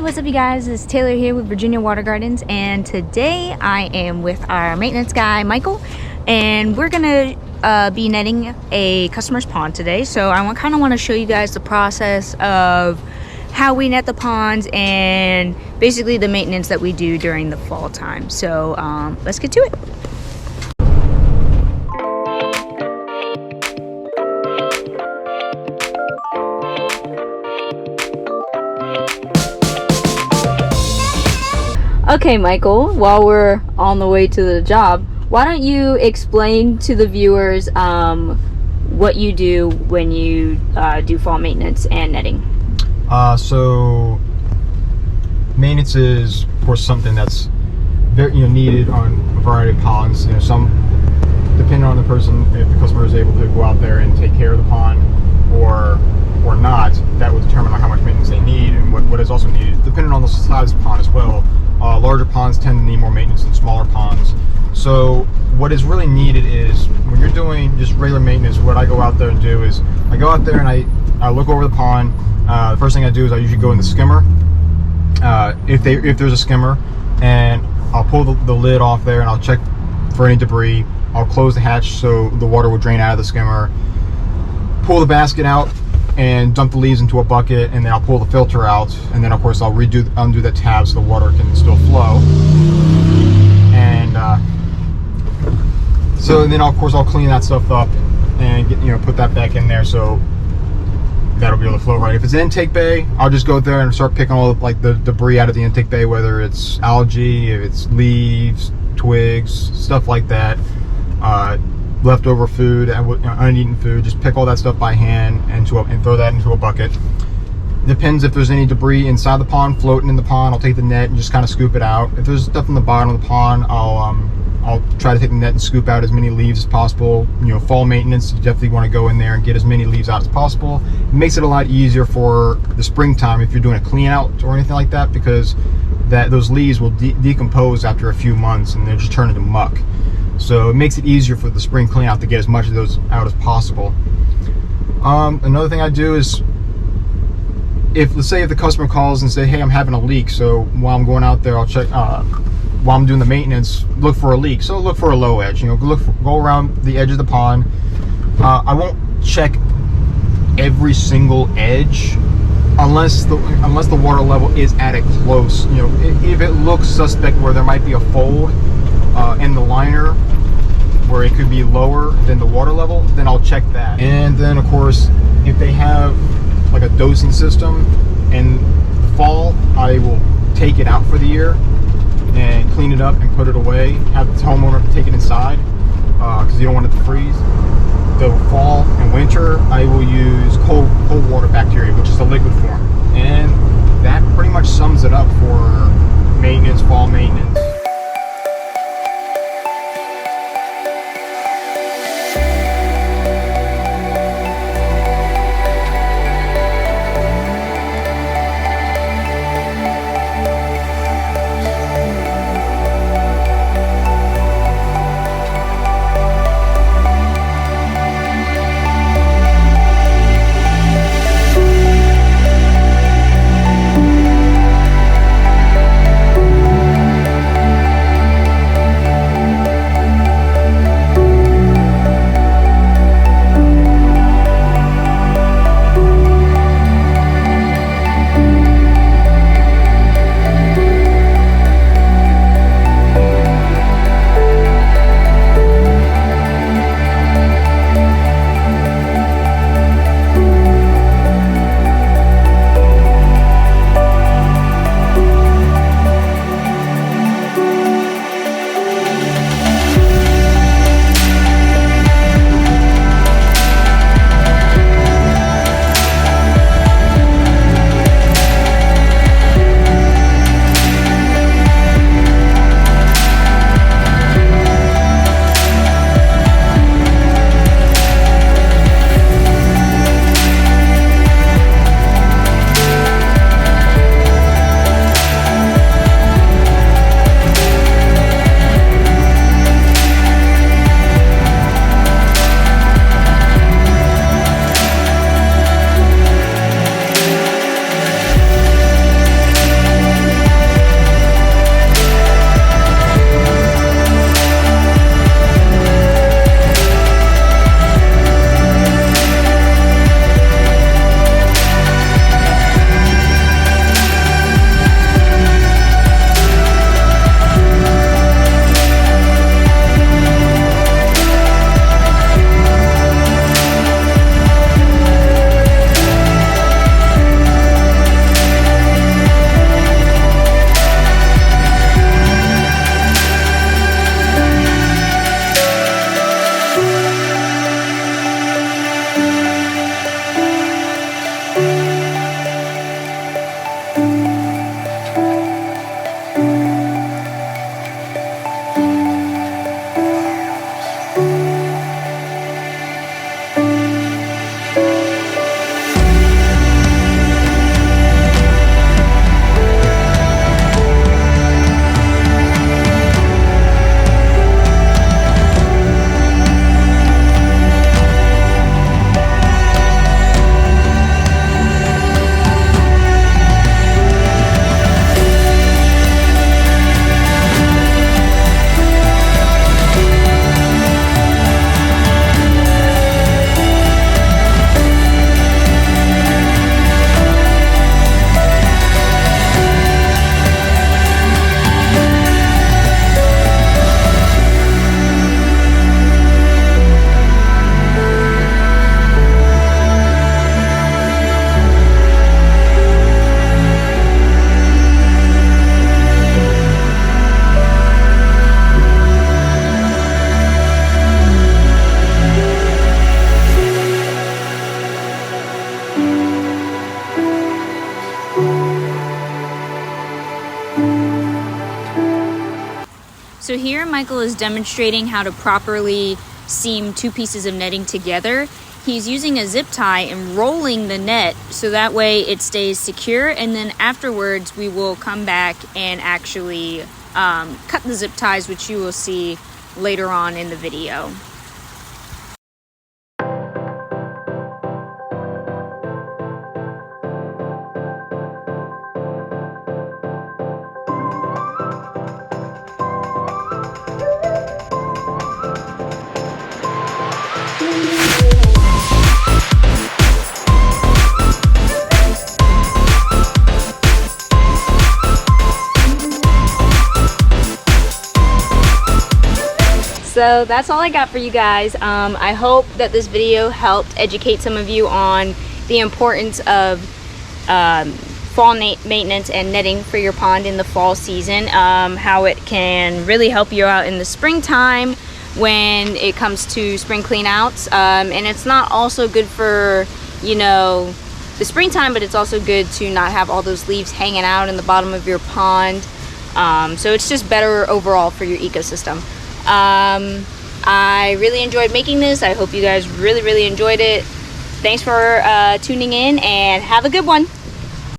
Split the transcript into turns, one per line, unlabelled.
What's up you guys? It's Taylor here with Virginia Water Gardens, and today I am with our maintenance guy Michael, and we're gonna be netting a customer's pond today. So I kind of want to show you guys the process of how we net the ponds and basically the maintenance that we do during the fall time. So let's get to it. Okay, Michael, while we're on the way to the job, why don't you explain to the viewers what you do when you do fall maintenance and netting?
So maintenance is, of course, something that's very needed on a variety of ponds. Some, depending on the person, if the customer is able to go out there and take care of the pond or not, that will determine how much maintenance they need and what is also needed, depending on the size of the pond as well. Larger ponds tend to need more maintenance than smaller ponds. So what is really needed is, when you're doing just regular maintenance, what I go out there and do is I go out there and I look over the pond. The first thing I do is I usually go in the skimmer, if there's a skimmer, and I'll pull the lid off there and I'll check for any debris. I'll close the hatch so the water will drain out of the skimmer, pull the basket out and dump the leaves into a bucket, and then I'll pull the filter out, and then of course I'll undo the tab so the water can still flow. And so then of course I'll clean that stuff up and put that back in there, so that'll be able to flow right. If it's an intake bay, I'll just go there and start picking all the debris out of the intake bay, whether it's algae, if it's leaves, twigs, stuff like that. Leftover food, uneaten food, just pick all that stuff by hand and throw that into a bucket. Depends if there's any debris inside the pond floating in the pond, I'll take the net and just kind of scoop it out. If there's stuff in the bottom of the pond, I'll try to take the net and scoop out as many leaves as possible. Fall maintenance, you definitely want to go in there and get as many leaves out as possible. It makes it a lot easier for the springtime if you're doing a clean out or anything like that, because those leaves will decompose after a few months and they'll just turn into muck. So it makes it easier for the spring clean out to get as much of those out as possible. Another thing I do is, let's say if the customer calls and say, hey, I'm having a leak, so while I'm going out there, I'll check, while I'm doing the maintenance, look for a leak. So look for a low edge, go around the edge of the pond. I won't check every single edge unless the water level is at a close, if it looks suspect where there might be a fold in the liner where it could be lower than the water level, then I'll check that. And then of course, if they have like a dosing system in the fall, I will take it out for the year and clean it up and put it away, have the homeowner take it inside, because you don't want it to freeze. The fall and winter, I will use cold water bacteria, which is a liquid form. And that pretty much sums it up for maintenance, fall maintenance.
So here Michael is demonstrating how to properly seam 2 pieces of netting together. He's using a zip tie and rolling the net so that way it stays secure, and then afterwards we will come back and actually cut the zip ties, which you will see later on in the video. So that's all I got for you guys. I hope that this video helped educate some of you on the importance of fall maintenance and netting for your pond in the fall season, how it can really help you out in the springtime when it comes to spring clean outs, and it's not also good for, you know, the springtime, but it's also good to not have all those leaves hanging out in the bottom of your pond. So it's just better overall for your ecosystem. I really enjoyed making this. I hope you guys really enjoyed it. Thanks for tuning in, and have a good one.